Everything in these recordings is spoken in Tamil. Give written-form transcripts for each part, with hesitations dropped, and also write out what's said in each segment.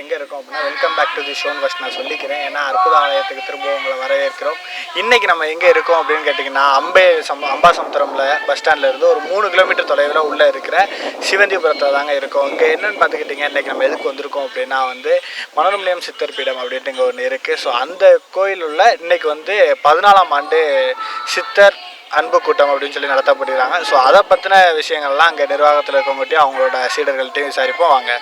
எங்கே இருக்கோம் அப்படின்னா welcome back to the show first நான் சொல்லிக்கிறேன். ஏன்னா அற்புத ஆலயத்துக்கு திரும்ப உங்களை வரவேற்கிறோம். இன்றைக்கி நம்ம எங்கே இருக்கோம் அப்படின்னு கேட்டிங்கன்னா அம்பாசமுத்திரமில் பஸ் ஸ்டாண்டில் இருந்து ஒரு 3 கிலோமீட்டர் தொலைவில் உள்ளே இருக்கிற சிவந்திபுரத்தில் தாங்க இருக்கோம். இங்கே என்னென்னு பார்த்துக்கிட்டிங்க, இன்றைக்கி நம்ம எதுக்கு வந்திருக்கோம் அப்படின்னா மனோரம்நிலையம் சித்தர் பீடம் அப்படின்ட்டு இங்கே ஒன்று இருக்குது. ஸோ அந்த கோயில் உள்ள இன்றைக்கி 14ஆம் ஆண்டு சித்தர் அன்பு கூட்டம் அப்படின்னு சொல்லி நடத்தப்படுகிறாங்க. ஸோ அதை பற்றின விஷயங்கள்லாம் அங்கே நிர்வாகத்தில் இருக்கவங்ககிட்டையும் அவங்களோட சீடர்கள்ட்டையும் விசாரிப்போம் வாங்க.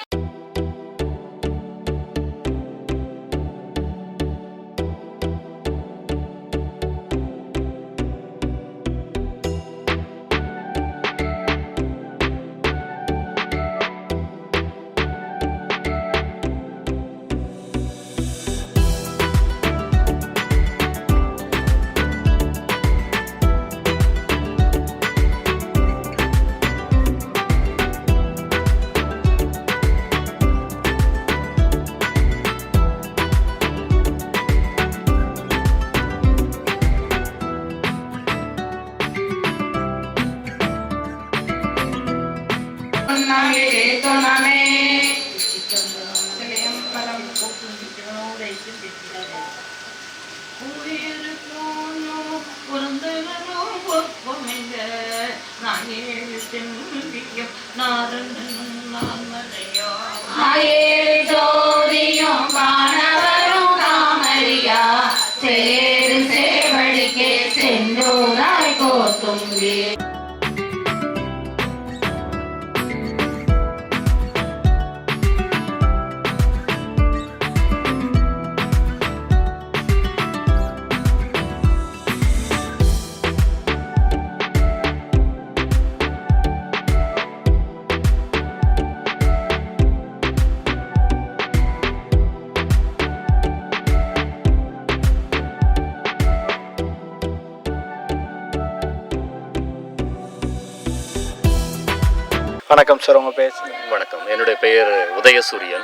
வணக்கம் சார், உங்கள் பேர்? வணக்கம், என்னுடைய பெயர் உதயசூரியன்.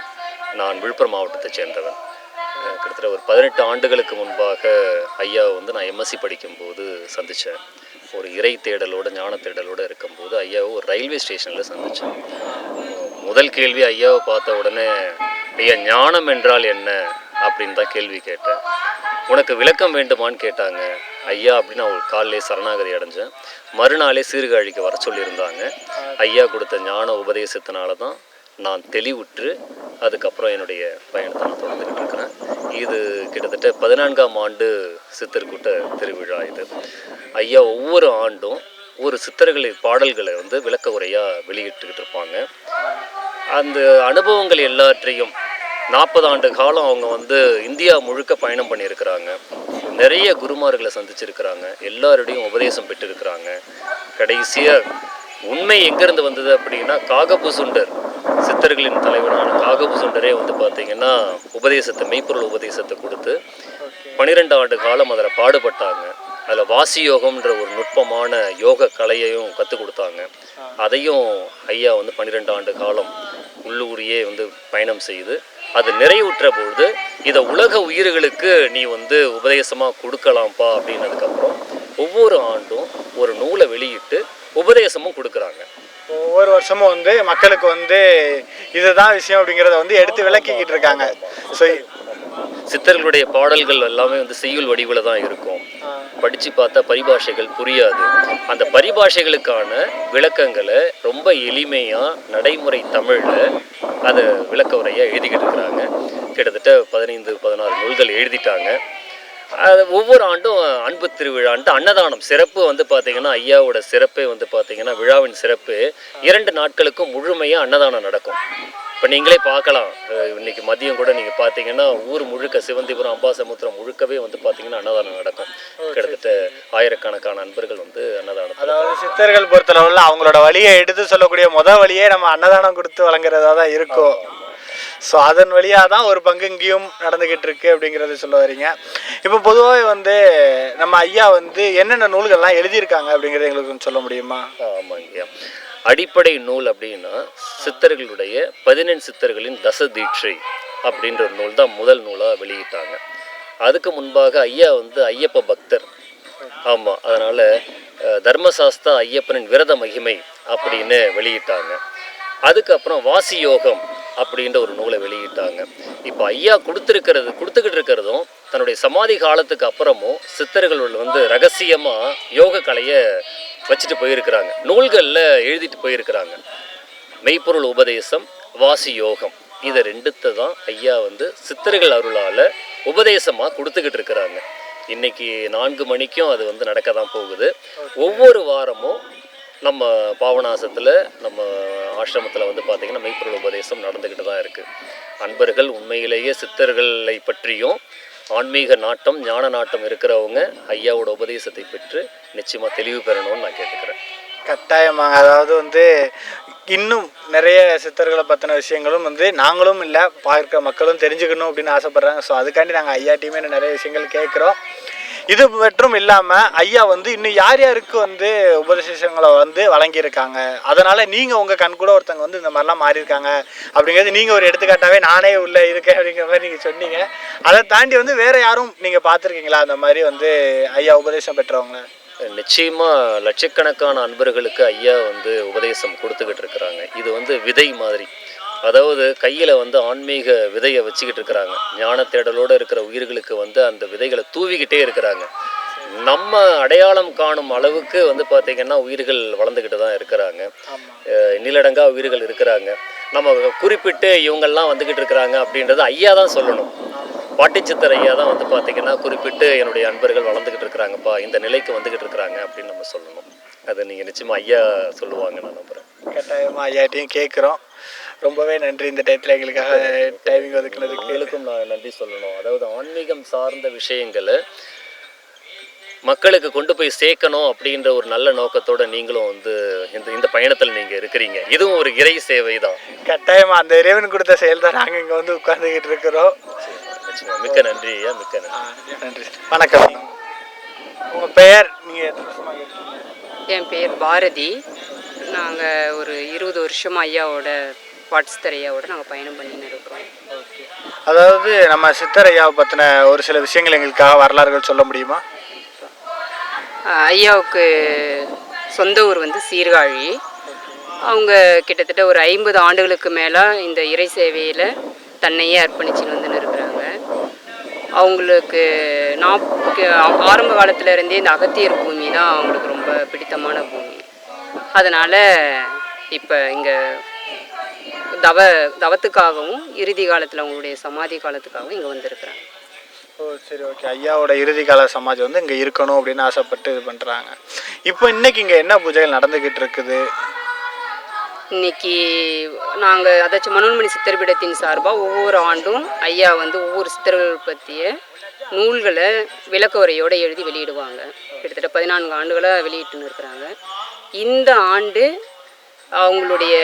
நான் விழுப்புரம் மாவட்டத்தை சேர்ந்தவன். கிட்டத்தட்ட ஒரு 18 ஆண்டுகளுக்கு முன்பாக ஐயாவை நான் எம்எஸ்சி படிக்கும்போது சந்தித்தேன். ஒரு இறை தேடலோடு ஞான தேடலோடு இருக்கும்போது ஐயாவை ஒரு ரயில்வே ஸ்டேஷனில் சந்தித்தேன். முதல் கேள்வி ஐயாவை பார்த்த உடனே, ஐயா ஞானம் என்றால் என்ன அப்படின்னு தான் கேள்வி கேட்டேன். உனக்கு விளக்கம் வேண்டுமான்னு கேட்டாங்க. ஐயா அப்படின்னு நான் ஒரு காலிலே சரணாகதி அடைஞ்சேன். மறுநாளே சீர்காழிக்கு வர சொல்லியிருந்தாங்க. ஐயா கொடுத்த ஞான உபதேசத்தினால தான் நான் தெளிவுற்று அதுக்கப்புறம் என்னுடைய பயணத்தை நான் தொடர்ந்துக்கிட்டு இருக்கிறேன். இது கிட்டத்தட்ட 14ஆம் ஆண்டு சித்தர்கூட்ட திருவிழா. இது ஐயா ஒவ்வொரு ஆண்டும் ஒரு சித்தர்களின் பாடல்களை விளக்க உரையாக வெளியிட்டுக்கிட்டு இருப்பாங்க. அந்த அனுபவங்கள் எல்லாற்றையும் 40 ஆண்டு காலம் அவங்க இந்தியா முழுக்க பயணம் பண்ணியிருக்கிறாங்க. நிறைய குருமார்களை சந்திச்சிருக்கிறாங்க. எல்லாருடையும் உபதேசம் பெற்றிருக்கிறாங்க. கடைசியாக உண்மை எங்கேருந்து வந்தது அப்படின்னா, காகபுசுண்டர் சித்தர்களின் தலைவனான காகபுசுண்டரே பார்த்திங்கன்னா உபதேசத்தை, மெய்ப்பொருள் உபதேசத்தை கொடுத்து 12 ஆண்டு காலம் அதில் பாடுபட்டாங்க. அதில் வாசி யோகம்ன்ற ஒரு நுட்பமான யோக கலையையும் கற்றுக் கொடுத்தாங்க. அதையும் ஐயா 12 ஆண்டு காலம் உள்ளூரியே பயணம் செய்து அது நிறைவுற்ற பொழுது இதை உலக உயிர்களுக்கு நீ உபதேசமாக கொடுக்கலாம்ப்பா அப்படின்னதுக்கப்புறம் ஒவ்வொரு ஆண்டும் ஒரு நூலை வெளியிட்டு உபதேசமும் கொடுக்குறாங்க. ஒவ்வொரு வருஷமும் மக்களுக்கு இதுதான் விஷயம் அப்படிங்கிறத எடுத்து விளக்கிக்கிட்டு இருக்காங்க. ஸோ சித்தர்களுடைய பாடல்கள் எல்லாமே செய்யுள் வடிவில் தான் இருக்கும். படித்து பார்த்தா பரிபாஷைகள் புரியாது. அந்த பரிபாஷைகளுக்கான விளக்கங்களை ரொம்ப எளிமையாக நடைமுறை தமிழில் அதை விளக்க உரையாக எழுதிக்கிட்டு இருக்கிறாங்க. கிட்டத்தட்ட 15-16 நூல்கள் எழுதிட்டாங்க. அது ஒவ்வொரு ஆண்டும் அன்பு திருவிழான்ட்டு அன்னதானம் சிறப்பு பார்த்திங்கன்னா, ஐயாவோட சிறப்பே பார்த்திங்கன்னா, விழாவின் சிறப்பு 2 நாட்களுக்கும் முழுமையாக அன்னதானம் நடக்கும். இப்போ நீங்களே பார்க்கலாம், இன்றைக்கி மதியம் கூட நீங்கள் பார்த்தீங்கன்னா ஊர் முழுக்க சிவந்திபுரம் அம்பாசமுத்திரம் முழுக்கவே பார்த்தீங்கன்னா அன்னதானம் நடக்கும். கிட்டத்தட்ட ஆயிரக்கணக்கான நண்பர்கள் அன்னதானம். அதாவது சித்தர்கள் பொறுத்தளவில் அவங்களோட வழியை எடுத்து சொல்லக்கூடிய வழியே நம்ம அன்னதானம் கொடுத்து வழங்குறதா தான் இருக்கும். ஸோ அதன் வழியாக தான் ஒரு பங்கு இங்கேயும் நடந்துக்கிட்டு இருக்கு அப்படிங்கிறத சொல்ல வரீங்க. இப்போ பொதுவாகவே நம்ம ஐயா என்னென்ன நூல்கள்லாம் எழுதியிருக்காங்க அப்படிங்கிறத எங்களுக்கு கொஞ்சம் சொல்ல முடியுமா? ஆமாம் ஐயா, அடிப்படை நூல் அப்படின்னா சித்தர்களுடைய 14 சித்தர்களின் தச தீட்சை அப்படின்ற ஒரு நூல் தான் முதல் நூலாக வெளியிட்டாங்க. அதுக்கு முன்பாக ஐயா ஐயப்ப பக்தர். ஆமாம், அதனால் தர்மசாஸ்தா ஐயப்பனின் விரத மகிமை அப்படின்னு வெளியிட்டாங்க. அதுக்கப்புறம் வாசி யோகம் அப்படின்ற ஒரு நூலை வெளியிட்டாங்க. இப்போ ஐயா கொடுத்துக்கிட்டு இருக்கிறதும் தன்னுடைய சமாதி காலத்துக்கு அப்புறமும் சித்தர்கள் வந்து ரகசியமாக யோக கலையை வச்சுட்டு போயிருக்கிறாங்க, நூல்களில் எழுதிட்டு போயிருக்கிறாங்க. மெய்ப்பொருள் உபதேசம், வாசி யோகம், இதை ரெண்டுத்தை தான் ஐயா வந்து சித்தர்கள் அருளால் உபதேசமாக கொடுத்துக்கிட்டு இருக்கிறாங்க. இன்றைக்கி 4 மணிக்கும் அது வந்து நடக்க தான் போகுது. ஒவ்வொரு வாரமும் நம்ம பாவனாசத்தில், நம்ம ஆசிரமத்தில் வந்து பார்த்திங்கன்னா மெய்ப்பொருள் உபதேசம் நடந்துக்கிட்டு தான் இருக்குது. அன்பர்கள் உண்மையிலேயே சித்தர்களை பற்றியும் ஆன்மீக நாட்டம், ஞான நாட்டம் இருக்கிறவங்க ஐயாவோட உபதேசத்தை பெற்று நிச்சயமாக தெளிவு பெறணும்னு நான் கேட்டுக்கிறேன். கட்டாயமாக. அதாவது வந்து இன்னும் நிறைய சித்தர்களை பற்றின விஷயங்களும் வந்து நாங்களும் இல்லை பார்க்குற மக்களும் தெரிஞ்சுக்கணும் அப்படின்னு ஆசைப்பட்றாங்க. ஸோ அதுக்காண்டி நாங்கள் ஐயா டீமே நிறைய விஷயங்கள் கேட்குறோம். இது மற்றும் இல்லாமல் ஐயா வந்து இன்னும் யார் யாருக்கு வந்து உபதேசங்களை வந்து வழங்கியிருக்காங்க, அதனால் நீங்கள் உங்கள் கண் கூட ஒருத்தவங்க வந்து இந்த மாதிரிலாம் மாறியிருக்காங்க அப்படிங்கிறது நீங்கள் ஒரு எடுத்துக்காட்டாகவே நானே உள்ளே இருக்கேன் அப்படிங்கிற மாதிரி நீங்கள் சொன்னீங்க. அதை தாண்டி வந்து வேறு யாரும் நீங்கள் பார்த்துருக்கீங்களா அந்த மாதிரி வந்து ஐயா உபதேசம் பெற்றவங்க? நிச்சயமாக லட்சக்கணக்கான அன்பர்களுக்கு ஐயா வந்து உபதேசம் கொடுத்துக்கிட்டு இருக்கிறாங்க. இது வந்து விதை மாதிரி, அதாவது கையில் வந்து ஆன்மீக விதையை வச்சுக்கிட்டு இருக்கிறாங்க. ஞான தேடலோடு இருக்கிற உயிர்களுக்கு வந்து அந்த விதைகளை தூவிக்கிட்டே இருக்கிறாங்க. நம்ம அடையாளம் காணும் அளவுக்கு வந்து பார்த்திங்கன்னா உயிர்கள் வளர்ந்துக்கிட்டு தான் இருக்கிறாங்க. எண்ணிலடங்கா உயிர்கள் இருக்கிறாங்க. நம்ம குறிப்பிட்டு இவங்கெல்லாம் வந்துக்கிட்டு இருக்கிறாங்க அப்படின்றத ஐயா தான் சொல்லணும். பாட்டிச்சித்தர் ஐயா தான் வந்து பார்த்திங்கன்னா குறிப்பிட்டு என்னுடைய அன்பர்கள் வளர்ந்துக்கிட்டு இருக்கிறாங்கப்பா, இந்த நிலைக்கு வந்துக்கிட்டு இருக்கிறாங்க அப்படின்னு நம்ம சொல்லணும். அதை நீங்கள் நிச்சயமாக ஐயா சொல்லுவாங்க, நான் நம்புகிறேன். கட்டாயமாக ஐயாட்டையும் கேட்குறோம். ரொம்பவே நன்றி இந்த டயத்தில் எங்களுக்காக டைமிங் ஒதுக்குனதுக்கு. எங்களுக்கும் நான் நன்றி சொல்லணும். அதாவது ஆன்மீகம் சார்ந்த விஷயங்களை மக்களுக்கு கொண்டு போய் சேர்க்கணும் அப்படின்ற ஒரு நல்ல நோக்கத்தோட நீங்களும் வந்து இந்த பயணத்தில் நீங்கள் இருக்கிறீங்க. இதுவும் ஒரு இறை சேவை தான். கட்டாயமாக அந்த இறைவன் கொடுத்த செயல் தான் நாங்கள் இங்கே வந்து உட்கார்ந்துக்கிட்டு இருக்கிறோம். மிக்க நன்றி ஐயா, மிக்க நன்றி. நன்றி. வணக்கம். உங்கள் பெயர், நீங்கள் எத்தனை வருஷமாக இருக்கீங்க? என் பேர் பாரதி. நாங்கள் ஒரு 20 வருஷமாக ஐயாவோட பாட்ஸ்தர் ஐயாவோட நாங்கள் பயணம் பண்ணின்னு இருக்கிறோம். ஓகே. அதாவது நம்ம சித்தர் ஐயாவை பற்றின ஒரு சில விஷயங்கள் எங்களுக்காக வரலாறுகள் சொல்ல முடியுமா? ஐயாவுக்கு சொந்த ஊர் வந்து சீர்காழி. அவங்க கிட்டத்தட்ட ஒரு 50 ஆண்டுகளுக்கு மேலே இந்த இறை சேவையில் தன்னையே அர்ப்பணிச்சுன்னு வந்துன்னு இருக்கிறாங்க. அவங்களுக்கு ஆரம்ப காலத்தில் இருந்தே இந்த அகத்தியர் பூமி தான் அவங்களுக்கு ரொம்ப பிடித்தமான பூமி. அதனால் இப்போ இங்கே தவத்துக்காகவும் இறுதி காலத்தில் அவங்களுடைய சமாதி காலத்துக்காகவும் இங்கே வந்திருக்கிறாங்க. ஓ சரி, ஓகே. ஐயாவோட இறுதி கால சமாஜம் வந்து இங்கே இருக்கணும் அப்படின்னு ஆசைப்பட்டு இது பண்ணுறாங்க. இப்போ இன்னைக்கு இங்கே என்ன பூஜைகள் நடந்துக்கிட்டு இருக்குது? இன்னைக்கு நாங்கள் அதாச்சும் மனோன்மணி சித்தர் பீடத்தின் சார்பாக ஒவ்வொரு ஆண்டும் ஐயா வந்து ஒவ்வொரு சித்தர்கள் பற்றிய நூல்களை விளக்க உரையோடு எழுதி வெளியிடுவாங்க. கிட்டத்தட்ட 14 ஆண்டுகளாக வெளியிட்டுன்னு இருக்கிறாங்க. இந்த ஆண்டு அவங்களுடைய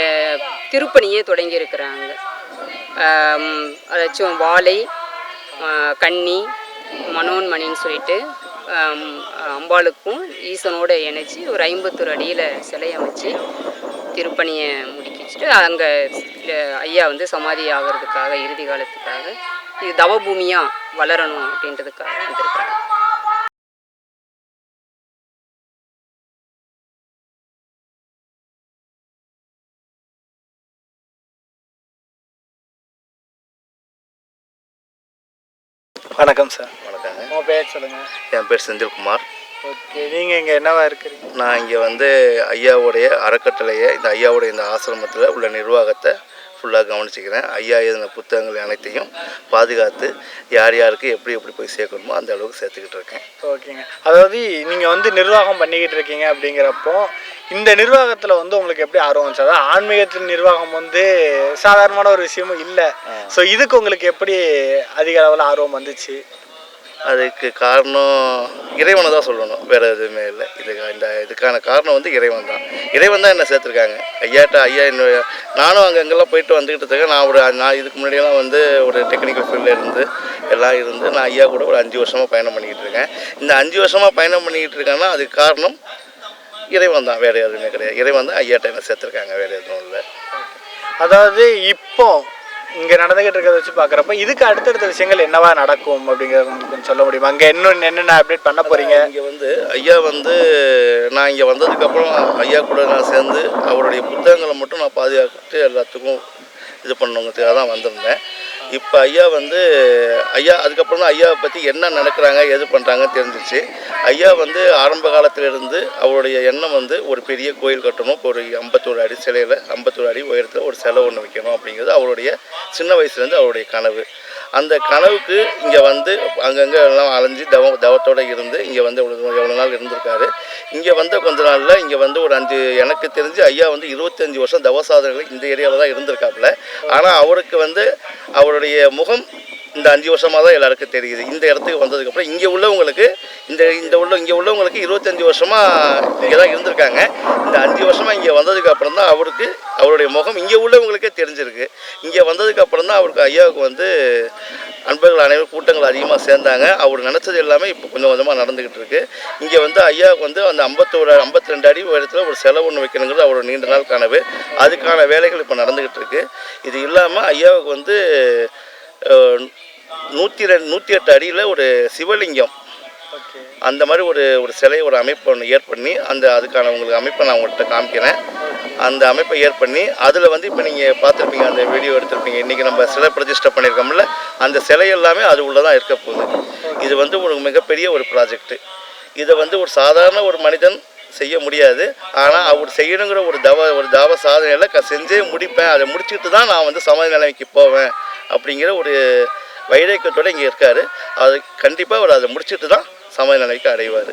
திருப்பணியே தொடங்கியிருக்கிறாங்க. அதாச்சும் வாழை, கன்னி, மனோன்மணின்னு சொல்லிட்டு அம்பாளுக்கும் ஈசனோட இணைச்சி ஒரு 51 அடியில் சிலை அமைச்சு திருப்பணியை முடிக்கிச்சிட்டு அங்கே ஐயா வந்து சமாதி ஆகிறதுக்காக இறுதி காலத்துக்காக இது தவபூமியாக வளரணும் அப்படின்றதுக்காக வந்திருக்கிறாங்க. வணக்கம் சார். வணக்கங்க. உங்கள் பேர் சொல்லுங்கள். என் பேர் செந்தில்குமார். ஓகே. நீங்கள் இங்கே என்னவா இருக்கிறீங்க? நான் இங்கே வந்து ஐயாவுடைய அறக்கட்டளையை, இந்த ஐயாவுடைய இந்த ஆசிரமத்தில் உள்ள நிர்வாகத்தை ஃபுல்லாக கவனிச்சிக்கிறேன். ஐயா எழுதின புத்தகங்கள் அனைத்தையும் பாதுகாத்து யார் யாருக்கு எப்படி எப்படி போய் சேர்க்கணுமோ அந்த அளவுக்கு சேர்த்துக்கிட்டு இருக்கேன். ஓகேங்க. அதாவது நீங்கள் வந்து நிர்வாகம் பண்ணிக்கிட்டு இருக்கீங்க அப்படிங்கிறப்போ இந்த நிர்வாகத்தில் வந்து உங்களுக்கு எப்படி ஆர்வம் வந்துச்சு? அதாவது ஆன்மீகத்தில் நிர்வாகம் வந்து சாதாரணமான ஒரு விஷயமும் இல்லை. ஸோ இதுக்கு உங்களுக்கு எப்படி அதிக அளவில் ஆர்வம் வந்துச்சு? அதுக்கு காரணம் இறைவனை தான் சொல்லணும், வேறு எதுவுமே இல்லை. இதுக்கான காரணம் வந்து இறைவன் தான். இறைவன் தான் என்னை சேர்த்துருக்காங்க ஐயாட்ட. ஐயா நானும் அங்கெல்லாம் போயிட்டு வந்துக்கிட்டு இருக்கேன். நான் இதுக்கு முன்னாடியெல்லாம் வந்து ஒரு டெக்னிக்கல் ஃபீல்டில் இருந்து எல்லாம் இருந்து நான் ஐயா கூட ஒரு 5 வருஷமாக பயணம் பண்ணிக்கிட்டு இருக்கேன். இந்த 5 வருஷமாக பயணம் பண்ணிக்கிட்டு இருக்கேன்னா அதுக்கு காரணம் இறைவன் தான், வேறு எதுவுமே கிடையாது. இறைவன் தான் ஐயாட்ட என்ன சேர்த்துருக்காங்க, வேறு எதுவும் இல்லை. அதாவது இப்போ இங்கே நடந்துக்கிட்டு இருக்கிறத வச்சு பார்க்குறப்ப இதுக்கு அடுத்தடுத்த விஷயங்கள் என்னவா நடக்கும் அப்படிங்கிறத கொஞ்சம் சொல்ல முடியுமா? அங்கே இன்னும் என்னென்ன அப்டேட் பண்ண போகிறீங்க? இங்கே வந்து ஐயா வந்து நான் இங்கே வந்ததுக்கப்புறம் ஐயா கூட நான் சேர்ந்து அவருடைய புத்தகங்களை மட்டும் நான் பாதுகாத்து எல்லாத்துக்கும் இது பண்ணணுங்கிறதுக்காக தான் வந்திருந்தேன். இப்போ ஐயா வந்து அதுக்கப்புறம் தான் ஐயாவை பற்றி என்ன நடக்கிறாங்க எது பண்ணுறாங்கன்னு தெரிஞ்சிச்சு. ஐயா வந்து ஆரம்ப காலத்திலிருந்து அவருடைய எண்ணம் வந்து ஒரு பெரிய கோயில் கட்டணும், ஒரு 51 அடி சிலையில் 51 அடி உயரத்தில் ஒரு சிலை ஒன்று வைக்கணும் அப்படிங்கிறது அவருடைய சின்ன வயசுலேருந்து அவருடைய கனவு. அந்த கனவுக்கு இங்கே வந்து அங்கங்கே எல்லாம் அலைஞ்சு தவத்தோடு இருந்து இங்கே வந்து எவ்வளோ நாள் இருந்திருக்காரு. இங்கே வந்த கொஞ்ச நாளில் இங்கே வந்து ஒரு எனக்கு தெரிஞ்சு ஐயா வந்து 25 வருஷம் தவ சாதனைகள் இந்த ஏரியாவில் தான் இருந்திருக்காப்புல. ஆனால் அவருக்கு வந்து அவருடைய முகம் இந்த 5 வருஷமாக தான் எல்லாருக்கும் தெரியுது. இந்த இடத்துக்கு வந்ததுக்கப்புறம் இங்கே உள்ளவங்களுக்கு இங்கே உள்ளவங்களுக்கு 25 வருஷமாக இங்கே தான் இருந்திருக்காங்க. இந்த 5 வருஷமாக இங்கே வந்ததுக்கப்புறம் தான் அவருடைய முகம் இங்கே உள்ளவங்களுக்கே தெரிஞ்சிருக்கு. இங்கே வந்ததுக்கப்புறம் தான் அவருக்கு ஐயாவுக்கு வந்து அன்பர்கள் அனைவரும் கூட்டங்கள் அதிகமாக சேர்ந்தாங்க. அவர் நினச்சது எல்லாமே இப்போ கொஞ்சம் கொஞ்சமாக நடந்துக்கிட்டு இருக்கு. இங்கே வந்து ஐயாவுக்கு வந்து அந்த 52 அடி உயரத்தில் ஒரு சிலை ஒன்று வைக்கணுங்கிறது அவரோட நீண்ட நாள் கனவு. அதுக்கான வேலைகள் இப்போ நடந்துக்கிட்டு இருக்கு. இது இல்லாமல் ஐயாவுக்கு வந்து 108 அடியில் ஒரு சிவலிங்கம் அந்த மாதிரி ஒரு சிலை ஒரு அமைப்பை ஒன்று ஏற்பண்ணி அதுக்கான உங்களுக்கு அமைப்பை நான் உங்கள்கிட்ட காமிக்கிறேன். அந்த அமைப்பை ஏற்பண்ணி அதில் வந்து இப்போ நீங்கள் பார்த்துருப்பீங்க, அந்த வீடியோ எடுத்துருப்பீங்க. இன்றைக்கி நம்ம சிலை பிரதிஷ்டை பண்ணியிருக்கோம்ல, அந்த சிலை எல்லாமே அது உள்ளே தான் இருக்க போகுது. இது வந்து ஒரு மிகப்பெரிய ஒரு ப்ராஜெக்ட்டு. இதை வந்து ஒரு சாதாரண ஒரு மனிதன் செய்ய முடியாது. ஆனால் அவர் செய்யணுங்கிற ஒரு தாவ சாதனையில் செஞ்சே முடிப்பேன், அதை முடிச்சுட்டு தான் நான் வந்து சமாதி நிலைமைக்கு போவேன் அப்படிங்கிற ஒரு வைரேக்கத்தோடு இங்கே இருக்கார். அது கண்டிப்பாக அவர் அதை முடிச்சுட்டு தான் சமாதி நிலைக்கு அடைவார்.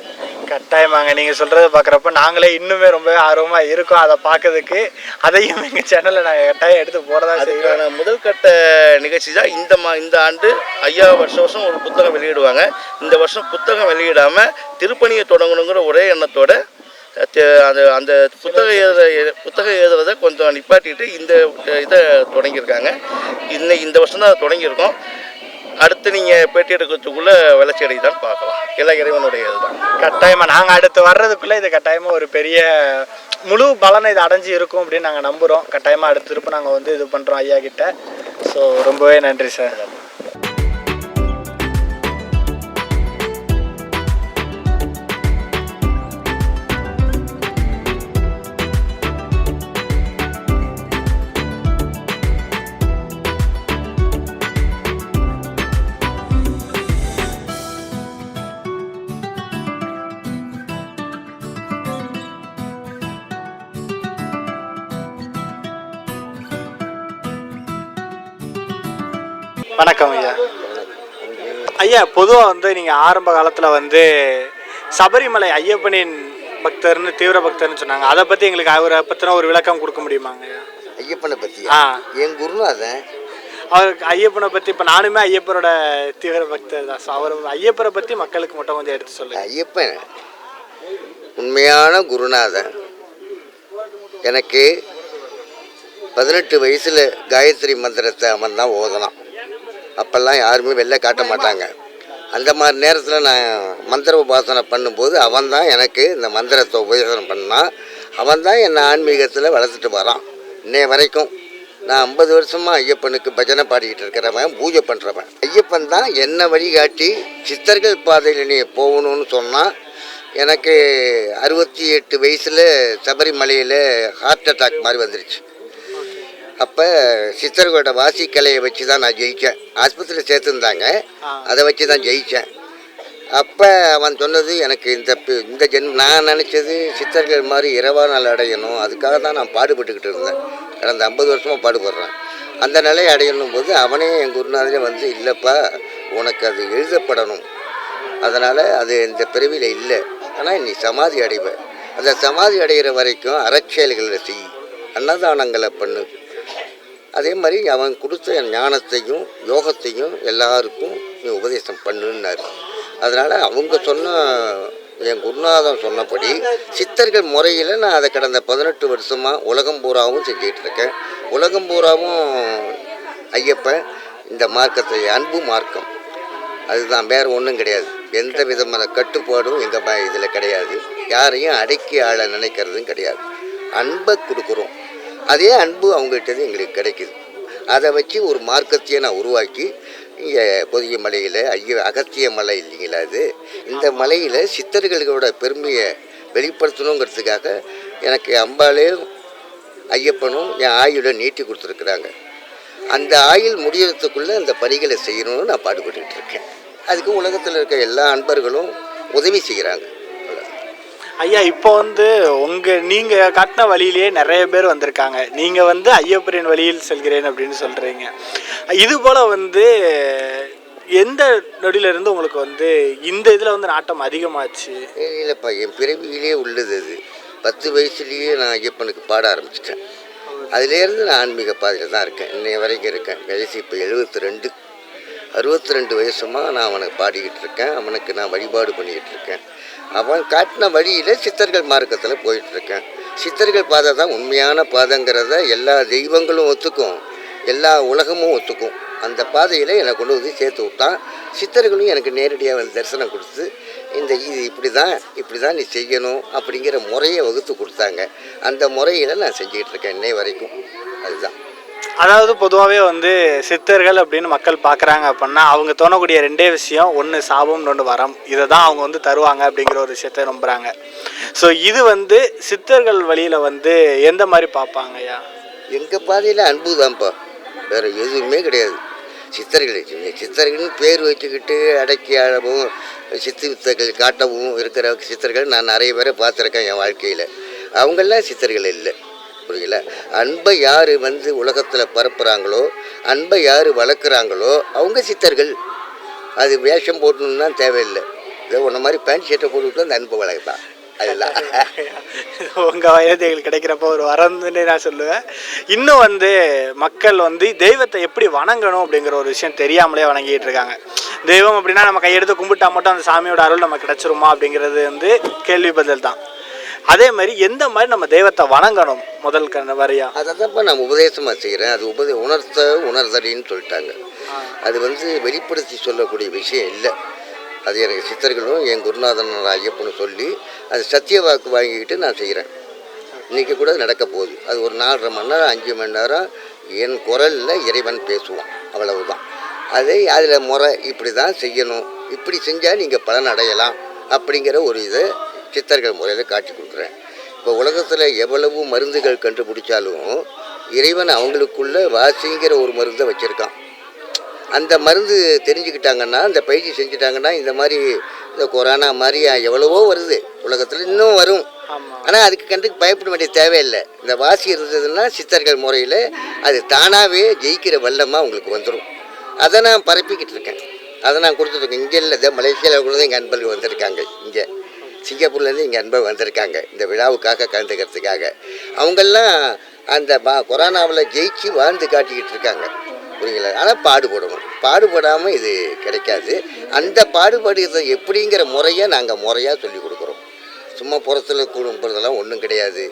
கட்டாயமாங்க. நீங்கள் சொல்கிறத பார்க்குறப்ப நாங்களே இன்னுமே ரொம்ப ஆர்வமாக இருக்கோம் அதை பார்க்கறதுக்கு. அதையும் எங்கள் சேனலில் நாங்கள் கட்டாயம் எடுத்து போகிறதா செய்கிறோம். முதல் கட்ட நிகழ்ச்சி தான் இந்த ஆண்டு ஐயா வருஷம் ஒரு புத்தகம் வெளியிடுவாங்க. இந்த வருஷம் புத்தகம் வெளியிடாமல் திருப்பணியை தொடங்கணுங்கிற ஒரே எண்ணத்தோட அந்த புத்தகம் எழுதுறதை கொஞ்சம் நிப்பாட்டிட்டு இந்த இதை தொடங்கியிருக்காங்க. இந்த வருஷம் தான் தொடங்கியிருக்கோம். அடுத்து நீங்கள் பேட்டி எடுக்கிறதுக்குள்ளே வளர்ச்சி அடைதான் பார்க்கலாம். எல்லாம் இறைவனுடைய இதுதான். கட்டாயமாக நாங்கள் அடுத்து வர்றதுக்குள்ளே இது கட்டாயமாக ஒரு பெரிய முழு பலனை இது அடைஞ்சு இருக்கும் அப்படின்னு நாங்கள் நம்புகிறோம். கட்டாயமாக அடுத்த திருப்ப நாங்கள் வந்து இது பண்ணுறோம் ஐயா கிட்ட. ஸோ ரொம்பவே நன்றி சார். வணக்கம் ஐயா. ஐயா, பொதுவாக வந்து நீங்கள் ஆரம்ப காலத்தில் வந்து சபரிமலை ஐயப்பனின் பக்தர்னு தீவிர பக்தர்னு சொன்னாங்க. அதை பற்றி எங்களுக்கு அவரை பற்றின ஒரு விளக்கம் கொடுக்க முடியுமாங்க ஐயா? ஐயப்பனை பற்றி என் குருநாதன் அவருக்கு ஐயப்பனை பற்றி இப்போ நானுமே ஐயப்பனோட தீவிர பக்தர் தான். ஸோ அவர் ஐயப்பரை பற்றி மக்களுக்கு மட்டும் கொஞ்சம் எடுத்து சொல்லுங்கள். ஐயப்பன் உண்மையான குருநாதன். எனக்கு 18 வயசில் காயத்ரி மந்திரத்தை அவன் தான் ஓதனான். அப்போல்லாம் யாருமே வெளில காட்ட மாட்டாங்க. அந்த மாதிரி நேரத்தில் நான் மந்திர உபாசனை பண்ணும்போது அவன் தான் எனக்கு இந்த மந்திரத்தை உபயோகம் பண்ணான். அவன் தான் என்னை ஆன்மீகத்தில் வளர்த்துட்டு வரான். இன்னைய வரைக்கும் நான் 50 வருஷமாக ஐயப்பனுக்கு பஜனை பாடிக்கிட்டு இருக்கிறவன், பூஜை பண்ணுறவன். ஐயப்பன் தான் என்னை வழிகாட்டி சித்தர்கள் பாதையில் நீ போகணும்னு சொன்னால். எனக்கு 68 வயசில் சபரிமலையில் ஹார்ட் அட்டாக் மாதிரி வந்துருச்சு. அப்போ சித்தர்களோட வாசிக்கலையை வச்சு தான் நான் ஜெயித்தேன். ஆஸ்பத்திரியில் சேர்த்துருந்தாங்க, அதை வச்சு தான் ஜெயித்தேன். அப்போ அவன் சொன்னது எனக்கு இந்த நான் நினச்சது சித்தர்கள் மாதிரி இரவா நாள் அடையணும். அதுக்காக தான் நான் பாடுபட்டுக்கிட்டு இருந்தேன். கடந்த 50 வருஷமாக பாடுபடுறேன். அந்த நிலையை அடையணும் போது அவனே என் குருநாதனே வந்து, இல்லைப்பா உனக்கு அது எழுதப்படணும், அதனால் அது இந்த பிறவியில் இல்லை, ஆனால் நீ சமாதி அடைவேன். அந்த சமாதி அடைகிற வரைக்கும் அறச்செயல்களை செய், அன்னதானங்களை பண்ணு. அதே மாதிரி அவன் கொடுத்த ஞானத்தையும் யோகத்தையும் எல்லாருக்கும் நீ உபதேசம் பண்ணுன்னாரு. அதனால் அவங்க என் குருநாதன் சொன்னபடி சித்தர்கள் முறையில் நான் அதை கடந்த 18 வருஷமாக உலகம் பூராவும் செஞ்சுக்கிட்டு இருக்கேன். உலகம் பூராவும் ஐயப்பன் இந்த மார்க்கத்தை அன்பு மார்க்கம், அதுதான், வேறு ஒன்றும் கிடையாது. எந்த விதமான கட்டுப்பாடும் எங்கள் இதில் கிடையாது. யாரையும் அடக்கி ஆள நினைக்கிறதும் கிடையாது. அன்பை கொடுக்குறோம். அதே அன்பு அவங்ககிட்ட எங்களுக்கு கிடைக்குது. அதை வச்சு ஒரு மார்க்கத்தையே நான் உருவாக்கி இங்கே பொதிகை மலையில் அகத்திய மலை இல்லைங்களா, அது இந்த மலையில் சித்தர்களோட பெருமையை வெளிப்படுத்தணுங்கிறதுக்காக எனக்கு அம்பாலே ஐயப்பனும் என் ஆயுளை நீட்டி கொடுத்துருக்குறாங்க. அந்த ஆயுள் முடியறதுக்குள்ளே அந்த பணிகளை செய்யணும்னு நான் பாடுபட்டுக்கிட்டு இருக்கேன். அதுக்கு உலகத்தில் இருக்க எல்லா அன்பர்களும் உதவி செய்கிறாங்க. ஐயா இப்போ வந்து நீங்கள் காட்டின வழியிலேயே நிறைய பேர் வந்திருக்காங்க. நீங்கள் வந்து ஐயப்பரின் வழியில் செல்கிறேன் அப்படின்னு சொல்கிறீங்க. இது போல் வந்து எந்த நொடியிலேருந்து உங்களுக்கு வந்து இந்த இதில் வந்து நாட்டம் அதிகமாச்சு? இல்லைப்பா, என் பிறவியிலே உள்ளது அது. 10 வயசுலேயே நான் ஐயப்பனுக்கு பாட ஆரம்பிச்சிட்டேன். அதுலேருந்து நான் ஆன்மீக பாதையில் தான் இருக்கேன், இன்னைய வரைக்கும் இருக்கேன். வயசு இப்போ 62 வயசுமாக நான் அவனுக்கு பாடிக்கிட்டு இருக்கேன். அவனுக்கு நான் வழிபாடு பண்ணிக்கிட்டு இருக்கேன். அவன் காட்டின வழியில் சித்தர்கள் மார்க்கத்தில் போயிட்டுருக்கேன். சித்தர்கள் பாதை தான் உண்மையான பாதைங்கிறத எல்லா தெய்வங்களும் ஒத்துக்கும், எல்லா உலகமும் ஒத்துக்கும். அந்த பாதையில் என்னை கொண்டு வந்து சேர்த்து விட்டான். சித்தர்களும் எனக்கு நேரடியாக வந்து தரிசனம் கொடுத்து இது இப்படி தான் நீ செய்யணும் அப்படிங்கிற முறையை வகுத்து கொடுத்தாங்க. அந்த முறையில் நான் செஞ்சுக்கிட்டு இருக்கேன் இன்னை வரைக்கும். அதுதான். அதாவது பொதுவாகவே வந்து சித்தர்கள் அப்படின்னு மக்கள் பார்க்குறாங்க அப்படின்னா அவங்க தோணக்கூடிய 2 விஷயம், ஒன்று சாபம், இன்னொன்று வரம். இதை தான் அவங்க வந்து தருவாங்க அப்படிங்கிற ஒரு விஷயத்தை நம்புகிறாங்க. ஸோ இது வந்து சித்தர்கள் வழியில் வந்து எந்த மாதிரி பார்ப்பாங்க ஐயா? எங்கள் பாதையில் அன்பு தான்ப்பா, வேறு எதுவுமே கிடையாது. சித்தர்கள்னு பேர் வச்சுக்கிட்டு அடக்கி ஆளவும் சித்து வித்தைகள் காட்டவும் இருக்கிற சித்தர்கள் நான் நிறைய பேரை பார்த்துருக்கேன் என் வாழ்க்கையில். அவங்கெல்லாம் சித்தர்கள் இல்லை, புரியல. அன்பை யார் வந்து உலகத்தில் பரப்புகிறாங்களோ, அன்பை யார் வளர்க்குறாங்களோ அவங்க சித்தர்கள். அது வேஷம் போடணுன்னா தேவையில்லை. இதோ உன்ன மாதிரி பேண்ட் ஷர்ட்டை போட்டுவிட்டு அந்த அன்பை வளர்க்கலாம். அதுதான் உங்கள் வயது எங்களுக்கு கிடைக்கிறப்போ ஒரு வரம்னு நான் சொல்லுவேன். இன்னும் வந்து மக்கள் வந்து தெய்வத்தை எப்படி வணங்கணும் அப்படிங்கிற ஒரு விஷயம் தெரியாமலே வணங்கிட்டு இருக்காங்க. தெய்வம் அப்படின்னா நம்ம கையெடுத்து கும்பிட்டா மட்டும் அந்த சாமியோட அருள் நமக்கு கிடைச்சிருமா அப்படிங்கிறது வந்து கேள்வி பதில் தான். அதே மாதிரி எந்த மாதிரி நம்ம தெய்வத்தை வணங்கணும் முதல் வரையா அதை தான்ப்பா நான் உபதேசமாக செய்கிறேன். அது உணர்தலின்னு சொல்லிட்டாங்க. அது வந்து வெளிப்படுத்தி சொல்லக்கூடிய விஷயம் இல்லை. அது எனக்கு சித்தர்களும் என் குருநாதன் ஐயப்பன்னு சொல்லி அது சத்திய வாக்கு வாங்கிக்கிட்டு நான் செய்கிறேன். இன்றைக்கி கூட நடக்க போகுது. அது ஒரு 4.5 மணி நேரம் 5 மணி நேரம் என் குரலில் இறைவன் பேசுவான், அவ்வளவுதான். அதில் முறை இப்படி தான் செய்யணும், இப்படி செஞ்சால் நீங்கள் பலன் அடையலாம் அப்படிங்கிற ஒரு இதை சித்தர்கள் முறையில் காட்டி கொடுக்குறேன். இப்போ உலகத்தில் எவ்வளவு மருந்துகள் கண்டுபிடிச்சாலும் இறைவன் அவங்களுக்குள்ள வாசிங்கிற ஒரு மருந்தை வச்சுருக்கான். அந்த மருந்து தெரிஞ்சுக்கிட்டாங்கன்னா, அந்த பயிற்சி செஞ்சுட்டாங்கன்னா, இந்த மாதிரி இந்த கொரோனா மாதிரி எவ்வளவோ வருது உலகத்தில், இன்னும் வரும். ஆனால் அதுக்கு கண்டுக்கு பயப்பட வேண்டிய தேவையில்லை. இந்த வாசி இருந்ததுன்னா சித்தர்கள் முறையில் அது தானாகவே ஜெயிக்கிற வல்லமாக உங்களுக்கு வந்துடும். அதை நான் பரப்பிக்கிட்டு இருக்கேன், அதை நான் கொடுத்துட்ருக்கேன். இங்கே இல்லை, மலேசியாவில் கூட எங்கள் அன்பர்கள் வந்திருக்காங்க. இங்கே சிங்கப்பூர்லேருந்து எங்கள் அன்பர் வந்திருக்காங்க இந்த விழாவுக்காக கலந்துக்கிறதுக்காக. அவங்கெல்லாம் அந்த கொரோனாவில் ஜெயிச்சு வாழ்ந்து காட்டிக்கிட்டு இருக்காங்க, புரியுங்களா. ஆனால் பாடுபடாமல் இது கிடைக்காது. அந்த பாடுபடுறது எப்படிங்கிற முறையை நாங்கள் முறையாக சொல்லி கொடுக்குறோம். சும்மா புறத்தில் கூடும்போதெல்லாம் ஒன்றும் கிடையாது.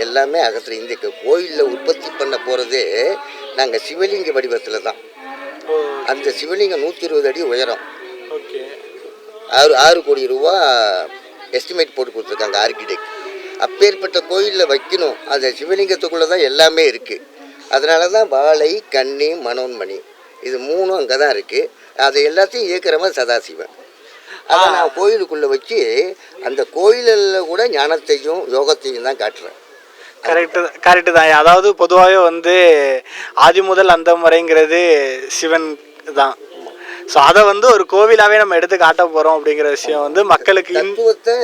எல்லாமே அகத்தில் இந்த கோயிலில் உற்பத்தி பண்ண போகிறதே நாங்கள் சிவலிங்க வடிவத்தில் தான். அந்த சிவலிங்கம் 120 அடி உயரம், 6 கோடி ரூபா எஸ்டிமேட் போட்டு கொடுத்துருக்காங்க ஆர்கிடெக்ட். அப்பேற்பட்ட கோயிலில் வைக்கணும். அந்த சிவலிங்கத்துக்குள்ளே தான் எல்லாமே இருக்குது. அதனால தான் வாழை, கன்னி, மனோன்மணி இது 3 அங்கே தான் இருக்குது. அதை எல்லாத்தையும் இயக்கிறவன் சதாசிவன். அதை நான் கோயிலுக்குள்ளே வச்சு அந்த கோயிலில் கூட ஞானத்தையும் யோகத்தையும் தான் காட்டுறேன். கரெக்டு தான். அதாவது பொதுவாகவே வந்து ஆதி முதல் அந்த முறைங்கிறது சிவன் தான். ஸோ அதை வந்து ஒரு கோவிலாகவே நம்ம எடுத்து காட்ட போகிறோம் அப்படிங்கிற விஷயம் வந்து மக்களுக்கு தத்துவத்தை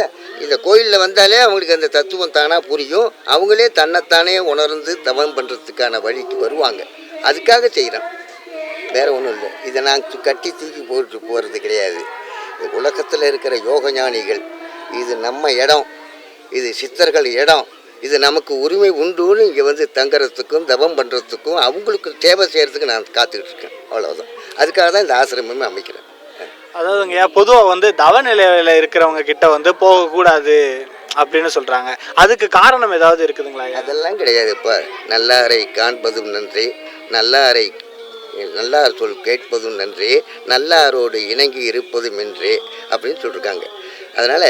இந்த கோயிலில் வந்தாலே அவங்களுக்கு அந்த தத்துவம் தானாக புரியும். அவங்களே தன்னைத்தானே உணர்ந்து தவம் பண்ணுறதுக்கான வழிக்கு வருவாங்க. அதுக்காக செய்கிறேன், வேறு ஒன்றும் இல்லை. இதை நான் கட்டி தூக்கி போட்டு போகிறது கிடையாது. உலகத்தில் இருக்கிற யோக ஞானிகள், இது நம்ம இடம், இது சித்தர்கள் இடம், இது நமக்கு உரிமை உண்டுன்னு இங்கே வந்து தங்குறதுக்கும் தவம் பண்ணுறதுக்கும் அவங்களுக்கு சேவை செய்கிறதுக்கு நான் காத்துக்கிட்டு இருக்கேன், அவ்வளோதான். அதுக்காக தான் இந்த ஆசிரமமே அமைக்கிறேன். அதாவதுங்க பொதுவாக வந்து தவநிலையில் இருக்கிறவங்க கிட்ட வந்து போகக்கூடாது அப்படின்னு சொல்கிறாங்க. அதுக்கு காரணம் ஏதாவது இருக்குதுங்களா? அதெல்லாம் கிடையாதுப்பா. நல்லாரை காண்பதும் நன்றி, நல்லார் சொல் கேட்பதும் நன்றி, நல்லாரோடு இணங்கி இருப்பதும் நன்றி அப்படின்னு சொல்லியிருக்காங்க. அதனால்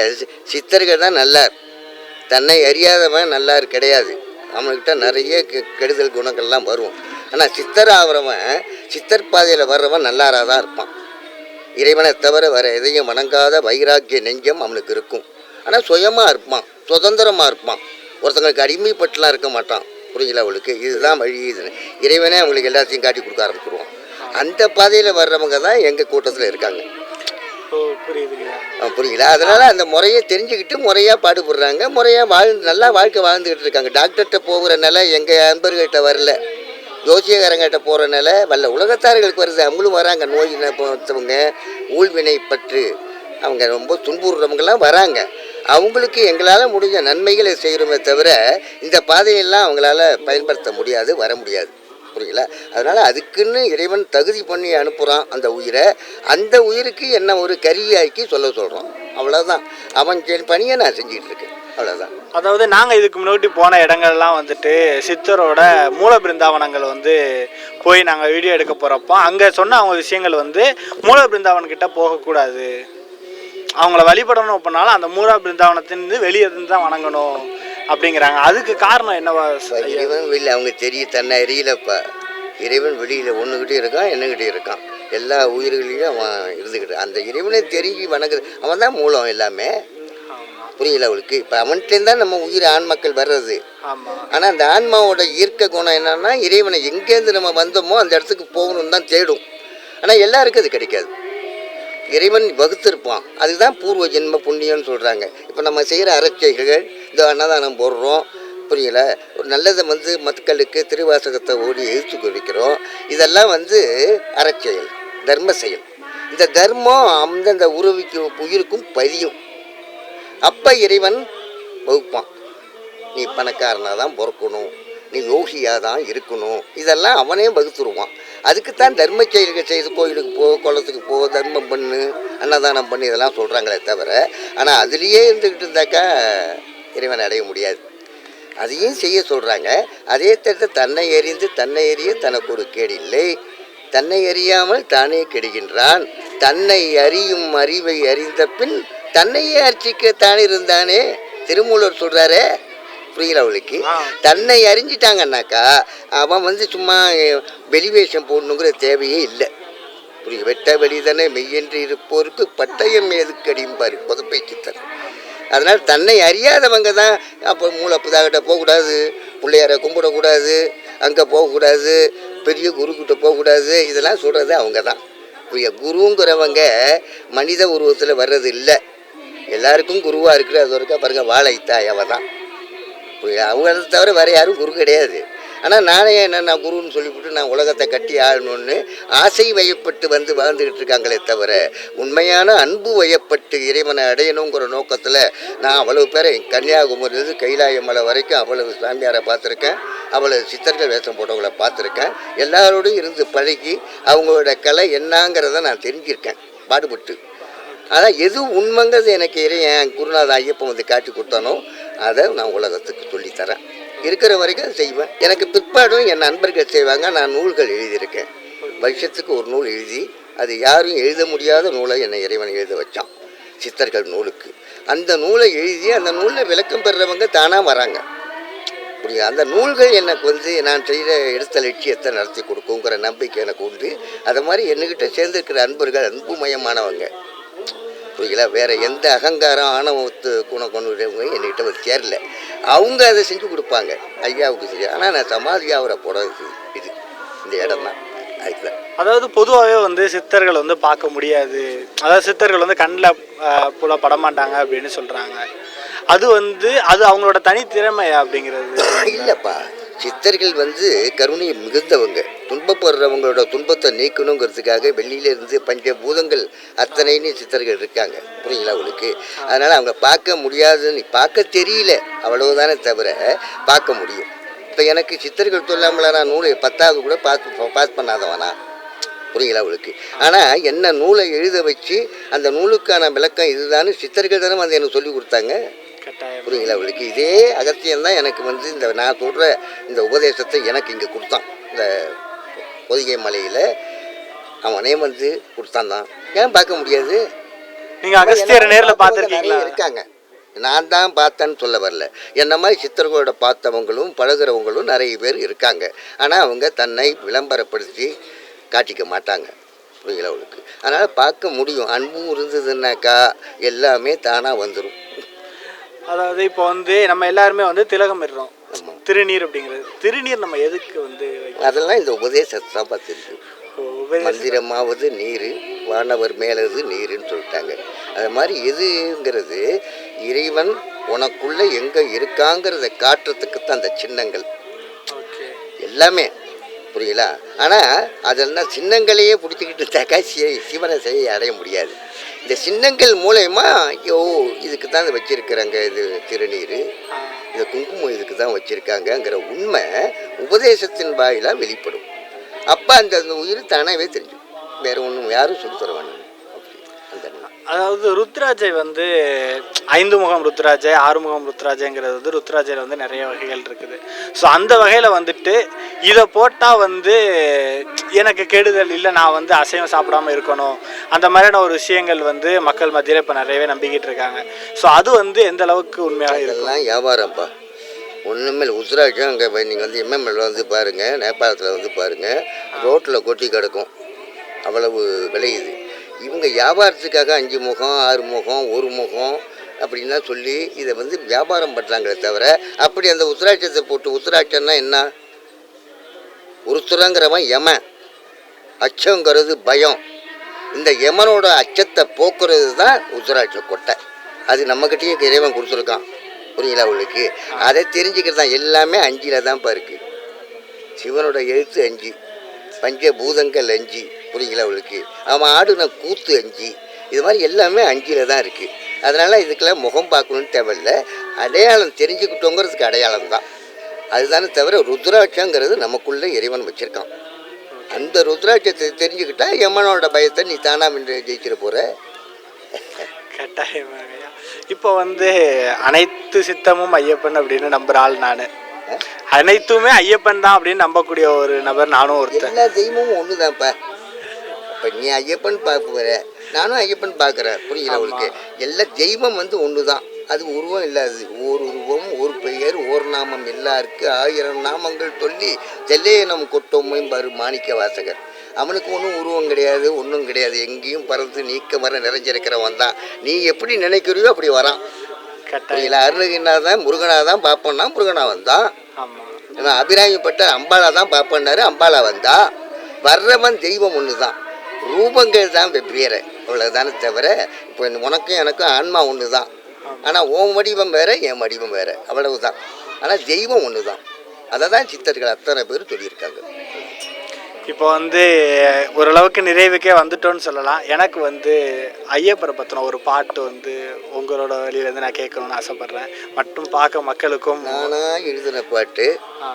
சித்தர்கள் தான் நல்லார். தன்னை அறியாதவன் நல்லார் கிடையாது. அவனுக்கிட்ட நிறைய கெடுதல் குணங்கள்லாம் வரும். ஆனால் சித்தர் ஆகிறவன், சித்தர் பாதையில் வர்றவன் நல்லாராக தான் இருப்பான். இறைவனை தவிர வேறு எதையும் வணங்காத வைராக்கிய நெஞ்சம் அவனுக்கு இருக்கும். ஆனால் சுயமாக இருப்பான், சுதந்திரமாக இருப்பான். ஒருத்தங்களுக்கு அடிமைப்பட்டுலாம் இருக்க மாட்டான். புரியுங்களா அவளுக்கு? இதுதான் வழி. இது இறைவனே அவங்களுக்கு எல்லாத்தையும் காட்டி கொடுக்க ஆரம்பிச்சிருவோம். அந்த பாதையில் வர்றவங்க தான் எங்கள் கூட்டத்தில் இருக்காங்க. ஓ, புரியுதுங்க. புரியுங்களா? அதனால் அந்த முறையை தெரிஞ்சுக்கிட்டு முறையாக பாடுபடுறாங்க, முறையாக நல்லா வாழ்க்கை வாழ்ந்துக்கிட்டு இருக்காங்க. டாக்டர்கிட்ட போகிற நிலை எங்கள் நண்பர்கள்கிட்ட வரல, ஜோசியக்காரங்கிட்ட போகிற நிலை வல்ல உலகத்தார்களுக்கு வருது. அவங்களும் வராங்க, நோய் பொறுத்தவங்க, ஊழ்வினை பற்று, அவங்க ரொம்ப துன்புறுறவங்கெல்லாம் வராங்க. அவங்களுக்கு எங்களால் முடிஞ்ச நன்மைகளை செய்கிறோமே தவிர இந்த பாதையெல்லாம் அவங்களால பயன்படுத்த முடியாது, வர முடியாது. புரியுங்களா? அதனால் அதுக்குன்னு இறைவன் தகுதி பண்ணி அனுப்புகிறான் அந்த உயிரை. அந்த உயிருக்கு என்ன ஒரு கருவியாக்கி சொல்கிறோம், அவ்வளோதான். அவன் பணியை நான் செஞ்சுக்கிட்டு இருக்கேன், அவ்வளோதான். அதாவது நாங்கள் இதுக்கு முன்னாடி போன இடங்கள்லாம் வந்துட்டு சித்தரோட மூல பிருந்தாவனங்கள் வந்து போய் நாங்கள் வீடியோ எடுக்க போகிறப்போ அங்கே சொன்ன அவங்க விஷயங்கள் வந்து மூல பிருந்தாவன்கிட்ட போகக்கூடாது, அவங்கள வழிபடணும் அப்படின்னாலும் அந்த மூல பிருந்தாவனத்திலிருந்து வெளியே இருந்து தான் வணங்கணும் அப்படிங்கிறாங்க. அதுக்கு காரணம் என்னவா? இறைவன் வெளியில் அவங்க தன்னை அறியலப்பா. இறைவன் வெளியில் ஒன்றுக்கிட்டே இருக்கான், என்னக்கிட்டே இருக்கான், எல்லா உயிர்களையும் அவன் இருந்துக்கிட்டு அந்த இறைவனை தெரிஞ்சு வணங்குறது. அவன் தான் மூலம் எல்லாமே. புரியல அவளுக்கு? இப்போ அவன்கிட்டேருந்து தான் நம்ம உயிர் ஆன்மாக்கள் வர்றது. ஆனால் அந்த ஆன்மாவோட ஈர்க்க குணம் என்னன்னா, இறைவனை எங்கேருந்து நம்ம வந்தோமோ அந்த இடத்துக்கு போகணும்னு தான் தேடும். ஆனால் எல்லாருக்கும் அது கிடைக்காது. இறைவன் வகுத்திருப்பான், அதுதான் பூர்வ ஜென்ம புண்ணியம்னு சொல்கிறாங்க. இப்போ நம்ம செய்கிற அறச்செய்கள், இந்த அன்னதானம் போடுறோம், புரியல, ஒரு நல்லதை மக்களுக்கு திருவாசகத்தை ஓடி எழுத்து குறிக்கிறோம், இதெல்லாம் அறச்செயல், தர்ம செயல். இந்த தர்மம் அந்தந்த உயிருக்கும் பதியும். அப்போ இறைவன் வகுப்பான், நீ பணக்காரனாக தான் பிறக்கணும், நீ யோகியாக தான் இருக்கணும், இதெல்லாம் அவனே வகுத்துருவான். அதுக்குத்தான் தர்ம செயல்கள் செய்து கோயிலுக்கு போ, குளத்துக்கு போ, தர்மம் பண்ணு, அன்னதானம் பண்ணு, இதெல்லாம் சொல்கிறாங்களே தவிர, ஆனால் அதுலேயே இருந்துக்கிட்டு இருந்தாக்கா இறைவனை அடைய முடியாது. அதையும் செய்ய சொல்கிறாங்க. அதே தவிர தன்னை எறிந்து தன்னை எறிய தனக்கு ஒரு கேடு இல்லை, தன்னை அறியாமல் தானே கெடுகின்றான், தன்னை அறியும் அறிவை அறிந்த பின் தன்னையே அர்ச்சிக்கத்தான் இருந்தானே திருமூலர் சொல்கிறாரே. புரியல அவளுக்கு? தன்னை அறிஞ்சிட்டாங்கன்னாக்கா அவன் சும்மா வெளிவேஷம் போடணுங்கிற தேவையே இல்லை. புரிய வெட்ட வெளிதானே மெய்யென்று இருப்போருக்கு பட்டயம் எதுக்கடிம்பாரு புதப்பை சித்தர். அதனால் தன்னை அறியாதவங்க தான் அப்போ மூலப்புதாகிட்ட போகக்கூடாது, பிள்ளையாரை கும்பிடக்கூடாது, அங்கே போகக்கூடாது, பெரிய குருக்கிட்ட போகக்கூடாது, இதெல்லாம் சொல்கிறது அவங்க தான். புரிய குருங்கிறவங்க மனித உருவத்தில் வர்றது இல்லை, எல்லாருக்கும் குருவாக இருக்கிற அது ஒருக்கா பாருங்கள், வாழைத்தாய் அவ தான். அவங்கள தவிர வேறு யாரும் குரு கிடையாது. ஆனால் நானே நான் குருன்னு சொல்லிவிட்டு நான் உலகத்தை கட்டி ஆளணும்னு ஆசை வயப்பட்டு வாழ்ந்துக்கிட்டு இருக்காங்களே தவிர உண்மையான அன்பு வயப்பட்டு இறைவனை அடையணுங்கிற நோக்கத்தில் நான் அவ்வளவு பேரை கன்னியாகுமரியிலிருந்து கைலாய மலை வரைக்கும் அவ்வளவு சாமியாரை பார்த்துருக்கேன், அவ்வளவு சித்தர்கள் வேஷம் போட்டவங்களை பார்த்துருக்கேன். எல்லாரோடையும் இருந்து பழகி அவங்களோட கலை என்னங்கிறத நான் தெரிஞ்சிருக்கேன் பாடுபட்டு. அதான் எது உண்மைங்கிறது எனக்கு என் குருநாத ஐயப்பன் காட்டி கொடுத்தானோ அதை நான் உலகத்துக்கு சொல்லித்தரேன். இருக்கிற வரைக்கும் அதை செய்வேன். எனக்கு பிற்பாடும் என் நண்பர்கள் செய்வாங்க. நான் நூல்கள் எழுதியிருக்கேன், வருஷத்துக்கு ஒரு நூல் எழுதி, அது யாரும் எழுத முடியாத நூலை என்னை இறைவன் எழுத வச்சான், சித்தர்கள் நூலுக்கு. அந்த நூலை எழுதி அந்த நூலில் விளக்கம் பெறுறவங்க தானாக வராங்க. புரியுது? அந்த நூல்கள் எனக்கு நான் செய்கிற எடுத்த லட்சியத்தை நடத்தி கொடுக்குங்கிற நம்பிக்கை எனக்கு உண்டு. அதை மாதிரி என்கிட்ட சேர்ந்துருக்கிற அன்பர்கள் அன்புமயமானவங்க. புரியல? வேறு எந்த அகங்காரம் ஆணவத்து கொண்டுறவங்க என்கிட்ட சேரல. அவங்க அதை செஞ்சு கொடுப்பாங்க ஐயாவுக்கு செஞ்சு. ஆனால் நான் சமாதியாகிற போகிறது இது இந்த இடம் தான். அதுதான் அதாவது பொதுவாகவே சித்தர்கள் பார்க்க முடியாது, அதாவது சித்தர்கள் கண்ணில் புல படமாட்டாங்க அப்படின்னு சொல்கிறாங்க. அது அது அவங்களோட தனித்திறமையா அப்படிங்கிறது இல்லைப்பா. சித்தர்கள் கருணை மிகுந்தவங்க, துன்பப்படுறவங்களோட துன்பத்தை நீக்கணுங்கிறதுக்காக வெளியிலேருந்து பஞ்சபூதங்கள் அத்தனைன்னு சித்தர்கள் இருக்காங்க. புரியுங்களா உங்களுக்கு? அதனால் அவங்க பார்க்க முடியாதுன்னு பார்க்க தெரியல அவ்வளவுதானே தவிர பார்க்க முடியும். இப்போ எனக்கு சித்தர்கள் சொல்லாமல நான் நூலை 10வது கூட பாஸ் பண்ணாதவனா? புரியுங்களா உங்களுக்கு? ஆனால் என்ன நூலை எழுத வச்சு அந்த நூலுக்கான விளக்கம் இதுதான்னு சித்தர்கள் தானே எனக்கு சொல்லி கொடுத்தாங்க. புரியுங்களா உங்களுக்கு? இதே அகத்தியம் தான் எனக்கு இந்த நான் சொல்கிற இந்த உபதேசத்தை எனக்கு இங்கே கொடுத்தான். இந்த பொதிகை மலையில் அவனே கொடுத்தான் தான். ஏன் பார்க்க முடியாது? நீங்கள் அகஸ்தியரை நேரில் பார்த்துருக்கீங்களா? இருக்காங்க, நான் தான் பார்த்தேன்னு சொல்ல வரல. என்ன மாதிரி சித்தர்களோட பார்த்தவங்களும் பழகிறவங்களும் நிறைய பேர் இருக்காங்க. ஆனால் அவங்க தன்னை விளம்பரப்படுத்தி காட்டிக்க மாட்டாங்க. புரியுங்களா உங்களுக்கு? அதனால் பார்க்க முடியும். அன்பும் இருந்ததுன்னாக்கா எல்லாமே தானாக வந்துடும். அதாவது இப்போ நம்ம எல்லாருமே திலகம் இடுறோம். ஆமாம். திருநீர் அப்படிங்கிறது, திருநீர் நம்ம எதுக்கு வந்து அதெல்லாம் இந்த உபதேசத்தை தான் பார்த்துருக்கு. உபதேச மந்திரமாவது நீர், வானவர் மேலது நீருன்னு சொல்லிட்டாங்க. அது மாதிரி எதுங்கிறது இறைவன் உனக்குள்ளே எங்கே இருக்காங்கிறத காட்டுறதுக்கு தான் அந்த சின்னங்கள் ஓகே எல்லாமே, புரியலா? ஆனால் அதெல்லாம் சின்னங்களையே பிடிச்சிக்கிட்டு இருந்தாக்கா சிவனை செய்ய அடைய முடியாது. இந்த சின்னங்கள் மூலயமா இதுக்கு தான் இதை வச்சுருக்குறாங்க, இது திருநீர், இந்த குங்குமம் இதுக்கு தான் வச்சுருக்காங்கங்கிற உண்மை உபதேசத்தின் வாயிலாக வெளிப்படும். அப்போ அந்த உயிர் தானாகவே தெரிஞ்சுக்கும். வேறு ஒன்றும் யாரும் சொல்லி தர வேணும். அந்த அதாவது ருத்ராஜை வந்து 5 முகம் ருத்ராஜை, 6 முகம் ருத்ராஜைங்கிறது வந்து ருத்ராஜையில் வந்து நிறைய வகைகள் இருக்குது. ஸோ அந்த வகையில் வந்துட்டு இதை போட்டால் வந்து எனக்கு கெடுதல் இல்லை, நான் வந்து அசைவம் சாப்பிடாமல் இருக்கணும், அந்த மாதிரியான ஒரு விஷயங்கள் வந்து மக்கள் மத்தியில் இப்போ நிறையவே நம்பிக்கிட்டு இருக்காங்க. ஸோ அது வந்து எந்த அளவுக்கு உண்மையாக இருக்கும்? இதெல்லாம் வியாபாரம்ப்பா, ஒன்றுமே இல்லை. உத்ராட்சம் அங்கே நீங்கள் வந்து எம்எம்எல்ல வந்து பாருங்கள், நேபாளத்தில் வந்து பாருங்கள், ரோட்டில் கொட்டி கிடக்கும், அவ்வளவு விளையுது. இவங்க வியாபாரத்துக்காக 5 முகம் 6 முகம் 1 முகம் அப்படின்லாம் சொல்லி இதை வந்து வியாபாரம் பண்ணுறாங்களே தவிர, அப்படி அந்த உத்ராட்சத்தை போட்டு, உத்ராட்சம்னா என்ன? உருத்துறங்கிறவன் யமன், அச்சங்கிறது பயம். இந்த யமனோட அச்சத்தை போக்குறது தான் உத்ராட்ச கொட்டை. அது நம்மக்கிட்டேயே இறைவன் கொடுத்துருக்கான், புரியுங்களா உங்களுக்கு? அதை தெரிஞ்சுக்கிறது தான். எல்லாமே 5ல் தான்ப்பா இருக்குது. சிவனோட எழுத்து 5, பஞ்சபூதங்கள் 5, புரியுங்களா உங்களுக்கு? அவன் ஆடுன கூத்து 5, இது மாதிரி எல்லாமே 5ல் தான் இருக்குது. அதனால் இதுக்கெல்லாம் முகம் பார்க்கணுன்னு தேவையில்லை, அடையாளம் தெரிஞ்சுக்கிட்டோங்கிறதுக்கு அடையாளம் தான். அதுதானே தவிர ருத்ராட்சங்கிறது நமக்குள்ளே இறைவன் வச்சுருக்கான். அந்த ருத்ராட்சத்தை தெரிஞ்சுக்கிட்டா யமனோட பயத்தை நீ தானா ஜெயிச்சிட போகிற. கட்டாயமாக. இப்போ வந்து அனைத்து சித்தமும் ஐயப்பன் அப்படின்னு நம்புற ஆள் நான். அனைத்துமே ஐயப்பன் தான் அப்படின்னு நம்பக்கூடிய ஒரு நபர் நானும் ஒருத்தர். எல்லா தெய்வமும் ஒன்று தான்ப்பா. இப்போ நீ ஐயப்பன் பார்க்குற, நானும் ஐயப்பன் பார்க்குறேன், புரியுங்களா உங்களுக்கு? எல்லா தெய்வம் வந்து ஒன்று தான். அது உருவம் இல்லாது. ஒரு உருவம், ஒரு பெயர், ஒரு நாமம் எல்லாருக்கு 1000 நாமங்கள் சொல்லி ஜெல்லேனம் கொட்டோமையும் பாரு மாணிக்க வாசகர். அவனுக்கு ஒன்றும் உருவம் கிடையாது, ஒன்றும் கிடையாது. எங்கேயும் பறந்து நீக்க மர நிறைஞ்சிருக்கிறவன் தான். நீ எப்படி நினைக்கிறியோ அப்படி வரான். புரியல? அருணகிரினா தான் முருகனாக தான் பார்ப்போன்னா முருகனா வந்தான். ஏன்னா அபிராமிப்பட்ட அம்பாலா தான் பார்ப்பேன்னாரு, அம்பாலா வந்தா. வர்றவன் தெய்வம் ஒன்று தான், ரூபங்கள் தான் வெவ்வேறு, அவ்வளோதானே தவிர இப்போ உனக்கும் எனக்கும் ஆன்மா ஒன்று தான். ஆனால் உன் வடிவம் வேறு, என் வடிவம் வேறு, அவ்வளவு தான். ஆனால் தெய்வம் ஒன்று தான். அதை தான் சித்தர்கள் அத்தனை பேர் சொல்லியிருக்காங்க. இப்போ வந்து ஓரளவுக்கு நிறைவுக்கே வந்துட்டோன்னு சொல்லலாம். எனக்கு வந்து ஐயப்பரை பற்றின ஒரு பாட்டு வந்து உங்களோட வழியிலேருந்து நான் கேட்கணும்னு ஆசைப்பட்றேன். மற்றும் பார்க்க மக்களுக்கும். நானாக எழுதின பாட்டு,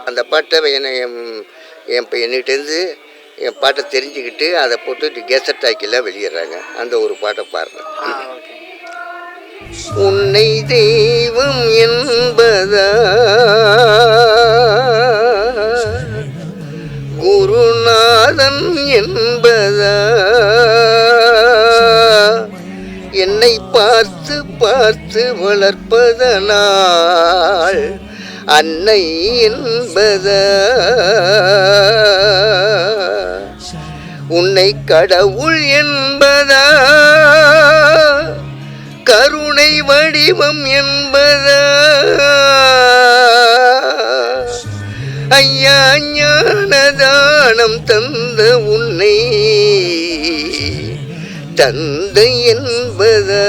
அந்த பாட்டை என்கிட்டேருந்து என் பாட்டை தெரிஞ்சுக்கிட்டு அதை போட்டு கெசட் ஆக்கிலாம் வெளியிடுறாங்க. அந்த ஒரு பாட்டை பாடுறேன். உன்னை தெய்வம் என்பதா குருநாதன் என்பதா, என்னை பார்த்து பார்த்து வளர்ப்பதனால் அன்னை என்பதா, உன்னை கடவுள் என்பதா, கருணை வடிவம் என்பதா, ஐயா ஞானதானம் தந்த உன்னை தந்தை என்பதா,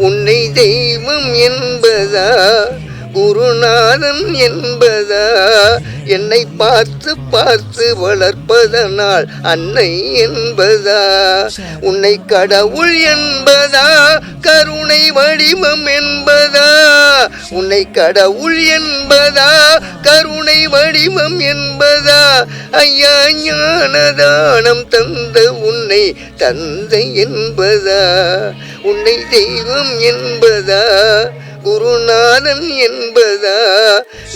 உன்னை தெய்வம் என்பதா குருநாதன் என்பதா, என்னை பார்த்து பார்த்து வளர்ப்பதனால் அன்னை என்பதா, உன்னை கடவுள் என்பதா, கருணை வடிவம் என்பதா, உன்னை கடவுள் என்பதா, கருணை வடிவம் என்பதா, ஐயா ஞானதானம் தந்த உன்னை தந்தை என்பதா, உன்னை தெய்வம் என்பதா குருநாதன் என்பதா,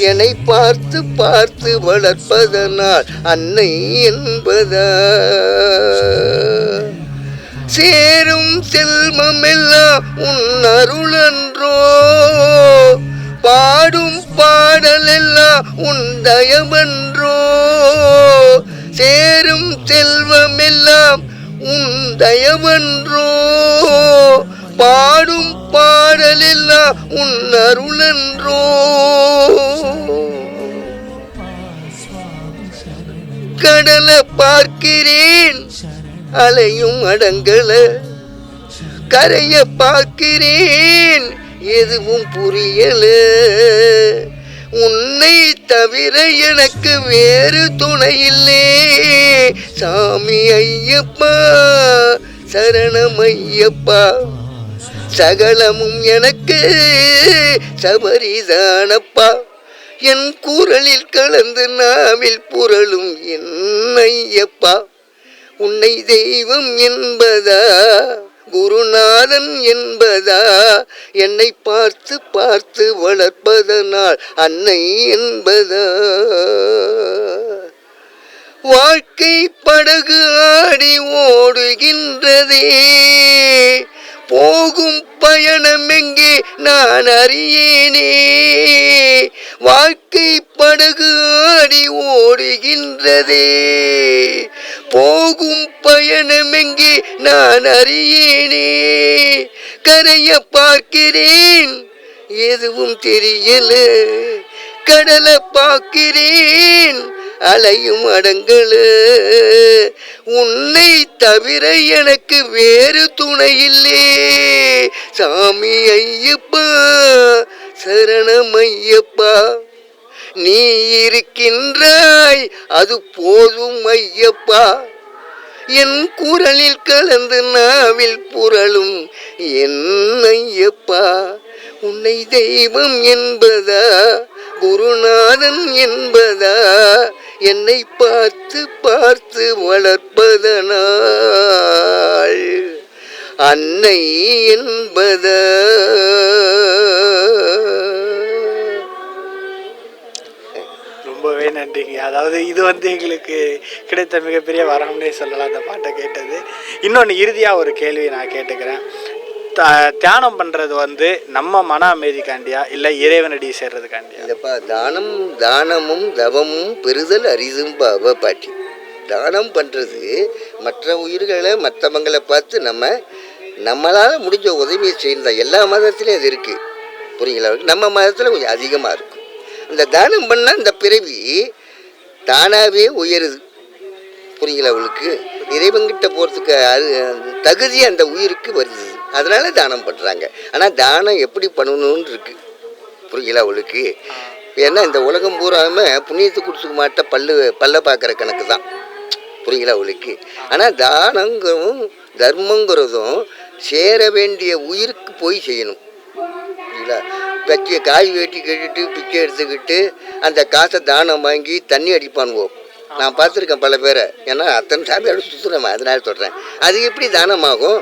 என்னை பார்த்து பார்த்து வளர்ப்பதனால் அன்னை என்பதா, சேரும் செல்வமெல்லாம் உன் அருளன்றோ, பாடும் பாடலெல்லாம் உன் தயவன்றோ, சேரும் செல்வமெல்லாம் உன் தயவன்றோ, பாடும் பாடலெல்லாம் உன் அருளன்றோ. கடலை பார்க்கிறேன் அலையும் அடங்கல, கரைய பார்க்கிறேன் எதுவும் புரியல. உன்னை தவிர எனக்கு வேறு துணை இல்லை. சாமி ஐயப்பா சரணம் ஐயப்பா, சகலமும் எனக்கு சபரிதானப்பா. என் குரலில் கலந்து நாவில் புரளும் என் ஐயப்பா. உன்னை தெய்வம் என்பதா குருநாதன் என்பதா, என்னை பார்த்து பார்த்து வளர்ப்பதனால் அன்னை என்பதா. வாழ்க்கை படகு ஆடி ஓடுகின்றதே, போகும் பயணம் எங்கே நான் அறியேனே. வாழ்க்கை படகு ஆடி ஓடுகின்றதே, போகும் பயணம் எங்கே நான் அறியேனே. கரைய பார்க்கிறேன் எதுவும் தெரியல, கடலை பார்க்கிறேன் அலையும் அடங்கல. உன்னை தவிர எனக்கு வேறு துணை இல்லே. சாமி ஐயப்பா சரணம் ஐயப்பா. நீ இருக்கின்றாய் அது போதும் ஐயப்பா. என் குரலில் கலந்து நாவில் புரளும் என் ஐயப்பா. உன்னை தெய்வம் என்பதா குருநாதன் என்பதா, என்னை பார்த்து பார்த்து வளர்ப்பதனால் அன்னை என்பதா. ரொம்பவே நன்றிங்க. அதாவது இது எங்களுக்கு கிடைத்த மிகப்பெரிய வரம்னே சொல்லலாம் அந்த பாட்டை கேட்டது. இன்னொன்று இறுதியாக ஒரு கேள்வி நான் கேட்டுக்கிறேன். தியானம் பண்ணுறது நம்ம மன அமைதிக்காண்டியா இல்லை இறைவனடி சேர்றதுக்காண்டியா? இல்லைப்பா, தானமும் தவமும் பெறுதல் அரிதும் பாவ பாட்டி. தானம் பண்ணுறது மற்ற உயிர்களை மற்றவங்களை பார்த்து நம்மளால் முடிஞ்ச உதவியை செய்யணும். எல்லா மதத்துலேயும் அது இருக்குது, புரியுங்களா? நம்ம மதத்தில் கொஞ்சம் அதிகமாக இருக்கும். இந்த தானம் பண்ணால் இந்த பிறவி தானாகவே உயருது, புரியுங்களா? அவளுக்கு இறைவன்கிட்ட போகிறதுக்கு தகுதி அந்த உயிருக்கு வருது. அதனால தானம் பண்ணுறாங்க. ஆனால் தானம் எப்படி பண்ணணும்னு இருக்கு, புரியுங்களா அவளுக்கு? ஏன்னா இந்த உலகம் பூராமல் புண்ணியத்தை கொடுத்துக்க மாட்ட பல்ல பார்க்குற கணக்கு தான், புரியுங்களா அவளுக்கு? ஆனால் தானங்கிறதும் தர்மங்கிறதும் சேர வேண்டிய உயிருக்கு போய் செய்யணும், புரியுங்களா? பச்சை காய் வெட்டி கட்டிட்டு பிச்சை எடுத்துக்கிட்டு அந்த காசை தானம் வாங்கி தண்ணி அடிப்பானுவோம். நான் பார்த்துருக்கேன் பல பேரை. ஏன்னா அத்தனை சாமியோட சுற்றுறேன், அதனால சொல்கிறேன். அது எப்படி தானமாகும்?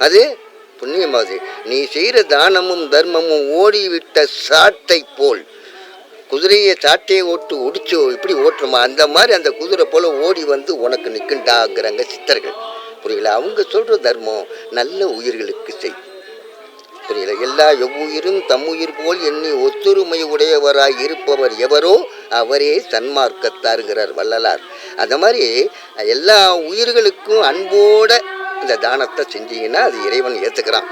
அது புண்ணியமாகுது. நீ செய்கிற தானமும் தர்மமும் ஓடிவிட்ட சாட்டை போல், குதிரையை சாட்டையை ஒடிச்சு இப்படி ஓட்டுறோமா அந்த மாதிரி அந்த குதிரை போல் ஓடி வந்து உனக்கு நிற்கின்றாங்கிறாங்க சித்தர்கள், புரியல? அவங்க சொல்கிற தர்மம் நல்ல உயிர்களுக்கு செய், புரியல? எல்லா எவ்வுயிரும் தம்முயிர் போல் எண்ணி ஒத்துரிமை உடையவராய் இருப்பவர் எவரோ அவரே சன்மார்க்கத்தாருங்கிறார் வள்ளலார். அந்த மாதிரி எல்லா உயிர்களுக்கும் அன்போட இந்த தானத்தை செஞ்சீங்கன்னா அது இறைவன் ஏற்றுக்கிறான்,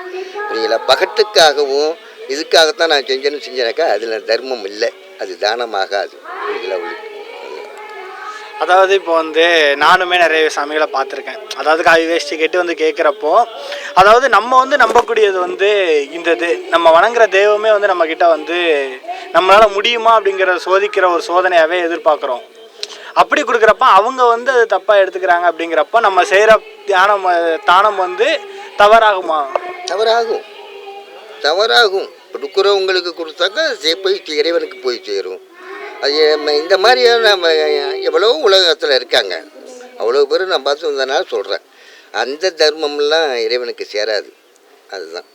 புரியல? பகட்டுக்காகவும் இதுக்காகத்தான் நான் செஞ்சேனாக்கா அதில் தர்மம் இல்லை, அது தானமாகாது, புரியல? அதாவது இப்போ நானுமே நிறைய சாமிகளை பார்த்துருக்கேன். அதாவது காய் வேஷ்டி கேட்டு கேட்குறப்போ அதாவது நம்ம நம்பக்கூடியது இந்த நம்ம வணங்குற தெய்வமே நம்மக்கிட்ட நம்மளால் முடியுமா அப்படிங்கிற சோதிக்கிற ஒரு சோதனையாகவே எதிர்பார்க்குறோம். அப்படி கொடுக்குறப்ப அவங்க அது தப்பாக எடுத்துக்கிறாங்க. அப்படிங்கிறப்ப நம்ம செய்கிற தானம் தவறாகுமா? தவறாகும். கொடுக்குறவங்களுக்கு கொடுத்தாக்கா போய் இறைவனுக்கு போய் சேரும். அது இந்த மாதிரியான நம்ம எவ்வளோ உலகத்தில் இருக்காங்க, அவ்வளோ பேர் நான் பார்த்து வந்தனால சொல்கிறேன். அந்த தர்மம்லாம் இறைவனுக்கு சேராது, அதுதான்.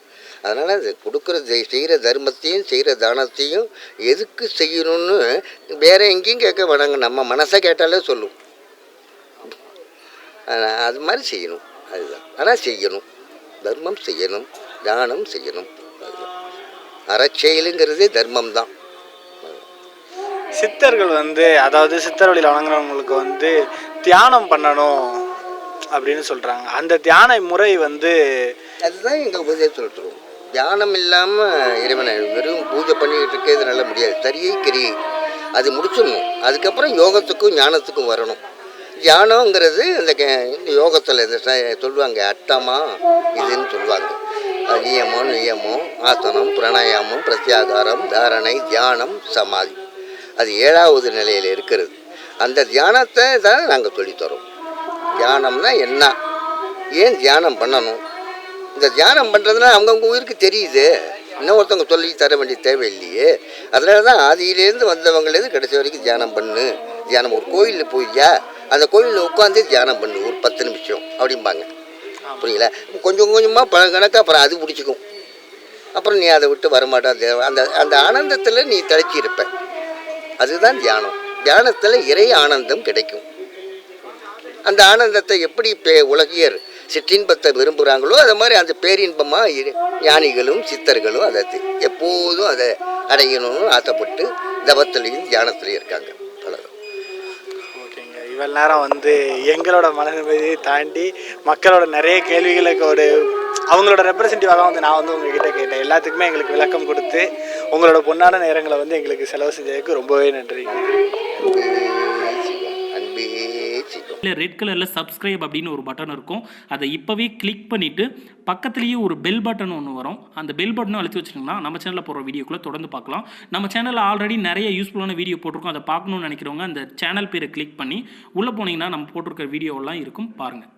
அதனால் அது கொடுக்குற செய்கிற தர்மத்தையும் செய்கிற தானத்தையும் எதுக்கு செய்யணும்னு வேறு எங்கேயும் கேட்க வேணாங்க, நம்ம மனசை கேட்டாலே சொல்லும். அது மாதிரி செய்யணும், அதுதான். ஆனால் செய்யணும், தர்மம் செய்யணும், தானம் செய்யணும், அதுதான். அறச்செயலுங்கிறதே தர்மம் தான். சித்தர்கள் அதாவது சித்தர் வழியில் வணங்குறவங்களுக்கு தியானம் பண்ணணும் அப்படின்னு சொல்கிறாங்க. அந்த தியான முறை அதுதான் எங்கள் உபதேசம் சொல்லிட்டுருவோம். தியானம் இல்லாமல் இறைவனை வெறும் பூஜை பண்ணிக்கிட்டு இருக்கிறதுனால முடியாது. சரியை கிரியை அது முடிச்சிடணும். அதுக்கப்புறம் யோகத்துக்கும் ஞானத்துக்கும் வரணும். தியானங்கிறது இந்த யோகத்தில் இந்த சொல்லுவாங்க அட்டமா இதுன்னு சொல்லுவாங்க. நியமம் நியமம் ஆசனம் பிராணாயாமம் பிரத்யாகாரம் தாரணை தியானம் சமாதி. அது 7வது நிலையில் இருக்கிறது. அந்த தியானத்தை தான் நாங்கள் சொல்லித்தரோம். தியானம்னா என்ன, ஏன் தியானம் பண்ணணும், இந்த தியானம் பண்ணுறதுனா அவங்கவுங்க உயிருக்கு தெரியுது, இன்னொருத்தவங்க சொல்லி தர வேண்டிய தேவையில்லையே. அதனால தான் ஆதியிலேருந்து வந்தவங்களேருந்து கடைசி வரைக்கும் தியானம் பண்ணு. தியானம் ஒரு கோயிலில் போய்யா அந்த கோயிலில் உட்காந்து தியானம் பண்ணு ஒரு 10 நிமிஷம் அப்படிம்பாங்க. புரியல, கொஞ்சம் கொஞ்சமாக பழங்கணக்கு, அப்புறம் அது பிடிச்சிக்கும். அப்புறம் நீ அதை விட்டு வரமாட்டான். அந்த அந்த ஆனந்தத்தில் நீ தழைச்சி இருப்ப. அதுதான் தியானம். தியானத்தில் இறை ஆனந்தம் கிடைக்கும். அந்த ஆனந்தத்தை எப்படி உலகியர் சிற்றின்பத்தை விரும்புகிறாங்களோ அது மாதிரி அந்த பேரின்பமாக ஞானிகளும் சித்தர்களும் அதை எப்போதும் அதை அடையணும்னு ஆசைப்பட்டு தவத்திலையும் தியானத்திலையும் இருக்காங்க. ஓகேங்க, இவ்வளோ நேரம் வந்து எங்களோட மனநிலையை தாண்டி மக்களோட நிறைய கேள்விகளுக்கு ஒரு அவங்களோட ரெப்ரசன்டேட்டிவாக வந்து நான் வந்து உங்ககிட்ட கேட்டேன். எல்லாத்துக்குமே எங்களுக்கு விளக்கம் கொடுத்து உங்களோட பொன்னான நேரங்களை வந்து எங்களுக்கு செலவு செஞ்சதுக்கு ரொம்பவே நன்றிங்க. ரெட் கலரில் சப்ஸ்கிரைப் அப்படின்னு ஒரு பட்டன் இருக்கும். அதை இப்போவே கிளிக் பண்ணிவிட்டு பக்கத்துலேயே ஒரு பெல் பட்டன் ஒன்று வரும். அந்த பெல் பட்டனும் அழுத்தி வச்சுட்டிங்கன்னா நம்ம சேனலில் போகிற வீடியோக்குள்ளே தொடர்ந்து பார்க்கலாம். நம்ம சேனலில் ஆல்ரெடி நிறைய யூஸ்ஃபுல்லான வீடியோ போட்டிருக்கோம். அதை பார்க்கணுன்னு நினைக்கிறவங்க அந்த சேனல் பேரை கிளிக் பண்ணி உள்ளே போனீங்கன்னா நம்ம போட்டிருக்கிற வீடியோவெல்லாம் இருக்கும், பாருங்கள்.